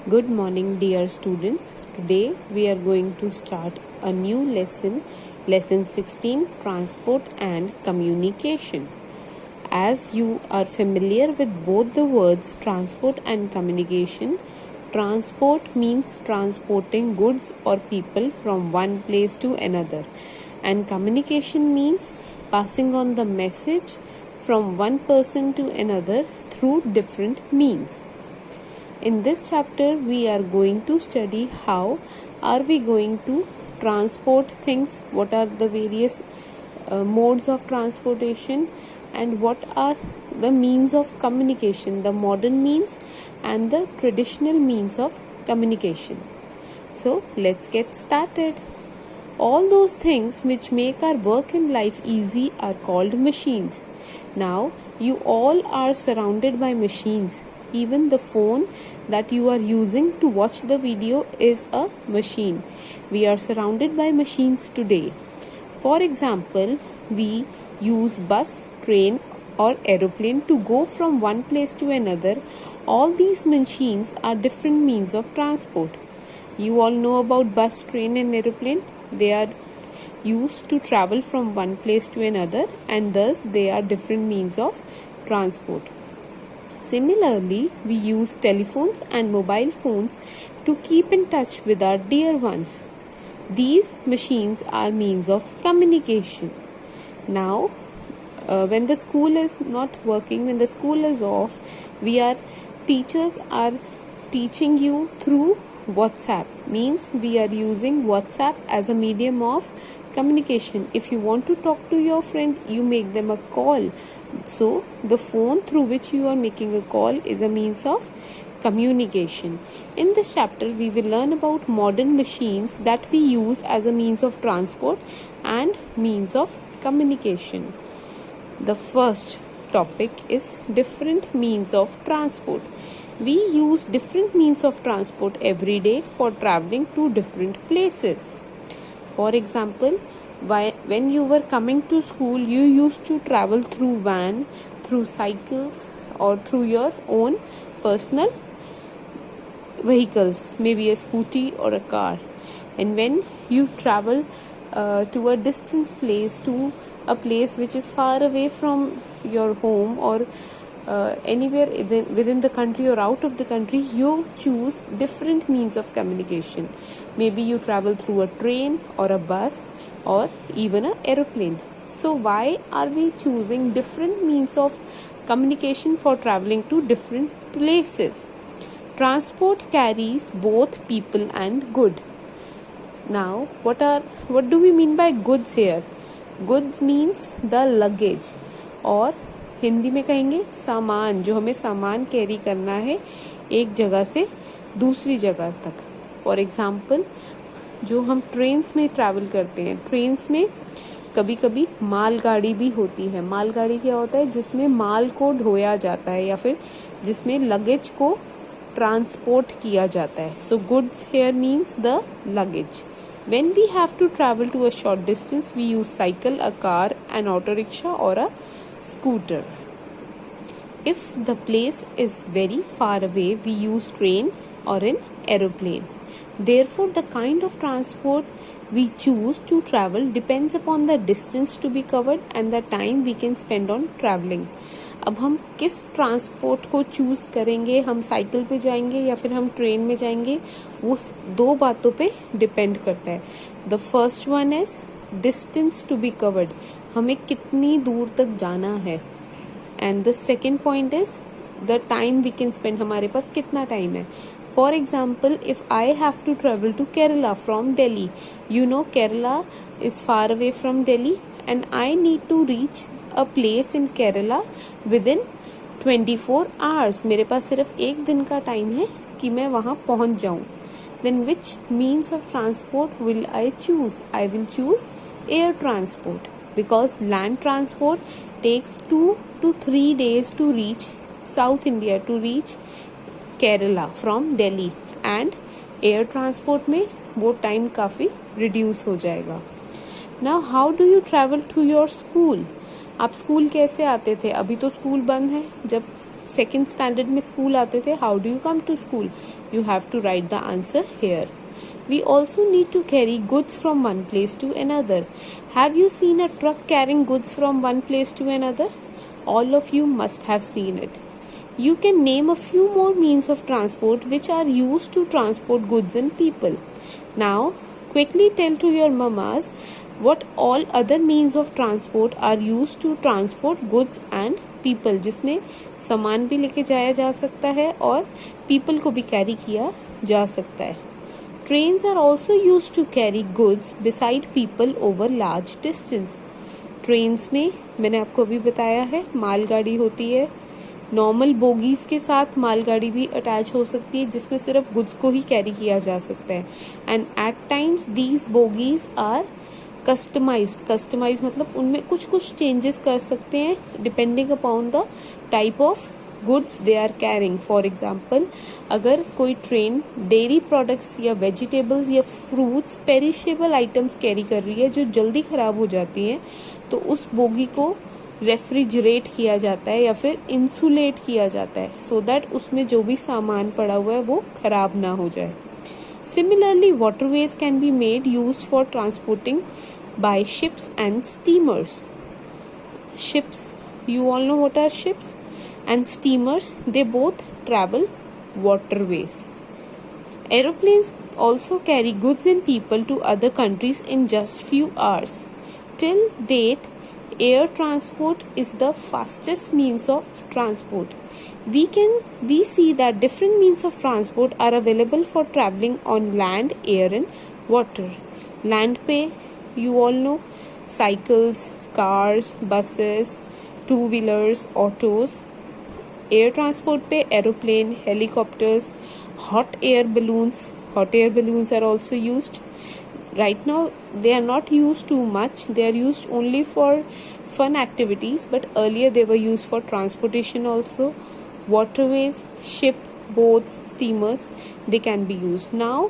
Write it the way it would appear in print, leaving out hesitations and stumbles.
Good morning, dear students. Today we are going to start a new lesson, lesson 16, Transport and Communication. As you are familiar with both the words transport and communication, transport means transporting goods or people from one place to another, and communication means passing on the message from one person to another through different means. In this chapter, we are going to study how are we going to transport things, what are the various modes of transportation, and what are the means of communication, the modern means and the traditional means of communication. So, let's get started. All those things which make our work in life easy are called machines. Now, you all are surrounded by machines. Even the phone that you are using to watch the video is a machine. We are surrounded by machines today. For example, we use bus, train or aeroplane to go from one place to another. All these machines are different means of transport. You all know about bus, train and aeroplane. They are used to travel from one place to another, and thus they are different means of transport. Similarly, we use telephones and mobile phones to keep in touch with our dear ones. These machines are means of communication. Now, when the school is not working, when the school is off, teachers are teaching you through WhatsApp. Means we are using WhatsApp as a medium of communication. If you want to talk to your friend, you make them a call. So, the phone through which you are making a call is a means of communication. In this chapter, we will learn about modern machines that we use as a means of transport and means of communication. The first topic is different means of transport. We use different means of transport every day for traveling to different places. For example, when you were coming to school, you used to travel through van, through cycles or through your own personal vehicles, maybe a scooty or a car. And when you travel to a distance place, to a place which is far away from your home or anywhere within the country or out of the country, you choose different means of communication. Maybe you travel through a train or a bus or even an aeroplane. So why are we choosing different means of communication for traveling to different places? Transport carries both people and good. Now, what do we mean by goods here? Goods means the luggage, और हिंदी में कहेंगे सामान, जो हमें सामान carry करना है एक जगह से दूसरी जगह तक. फॉर एग्जाम्पल, जो हम ट्रेन्स में ट्रैवल करते हैं, ट्रेन्स में कभी कभी मालगाड़ी भी होती है. मालगाड़ी क्या होता है? जिसमें माल को ढोया जाता है या फिर जिसमें लगेज को ट्रांसपोर्ट किया जाता है. So goods here means the luggage. When we have to travel to a short distance, we use cycle, a car, an auto rickshaw or a scooter. If the place is very far away, we use train or an aeroplane. Therefore, the kind of transport we choose to travel depends upon the distance to be covered and the time we can spend on traveling. अब हम किस transport को choose करेंगे, हम cycle पे जाएंगे या फिर हम ट्रेन में जाएंगे, वो दो बातों पे डिपेंड करता है. The first one is distance to be covered, हमें कितनी दूर तक जाना है. And the second point is the time we can spend, हमारे पास कितना टाइम है. For example, if I have to travel to Kerala from Delhi, you know Kerala is far away from Delhi and I need to reach a place in Kerala within 24 hours. मेरे पास सिर्फ एक दिन का time है कि मैं वहाँ पहुँच जाऊँ. Then which means of transport will I choose? I will choose air transport because land transport takes 2 to 3 days to reach South India, to reach Kerala from Delhi, and air transport में वो time काफ़ी reduce हो जाएगा. Now how do you travel to your school? आप school कैसे आते थे? अभी तो स्कूल बंद है. जब सेकेंड स्टैंडर्ड में स्कूल आते थे, how do you come to school? You have to write the answer here. We also need to carry goods from one place to another. Have you seen a truck carrying goods from one place to another? All of you must have seen it. You can name a few more means of transport which are used to transport goods and people. Now, quickly tell to your mamas what all other means of transport are used to transport goods and people, जिसमें सामान भी लेके जाया जा सकता है और people को भी कैरी किया जा सकता है. Trains are also used to carry goods beside people over large distance. Trains में मैंने आपको अभी बताया है मालगाड़ी होती है. नॉर्मल बोगीज के साथ मालगाड़ी भी अटैच हो सकती है जिसमें सिर्फ गुड्स को ही कैरी किया जा सकता है. And at times these bogies are customise मतलब उनमें कुछ कुछ चेंजेस कर सकते हैं depending upon the type of goods they are carrying. For example, अगर कोई ट्रेन डेयरी प्रोडक्ट्स या वेजिटेबल्स या फ्रूट्स पेरिशेबल आइटम्स कैरी कर रही है जो जल्दी खराब हो जाती हैं, तो उस बोगी को रेफ्रिजरेट किया जाता है या फिर इंसुलेट किया जाता है सो दैट उसमें जो भी सामान पड़ा हुआ है वो खराब ना हो जाए. Similarly waterways can be made used for transporting by ships and steamers. Ships, you all know what are ships, and steamers, they both travel waterways. Aeroplanes also carry goods and people to other countries in just few hours. Till date, air transport is the fastest means of transport. We see that different means of transport are available for traveling on land, air and water. Land पे you all know cycles, cars, buses, two-wheelers, autos. Air transport पे aeroplane, helicopters, hot air balloons are also used. Right now they are not used too much, they are used only for fun activities, but earlier they were used for transportation also. Waterways, ship, boats, steamers, they can be used. Now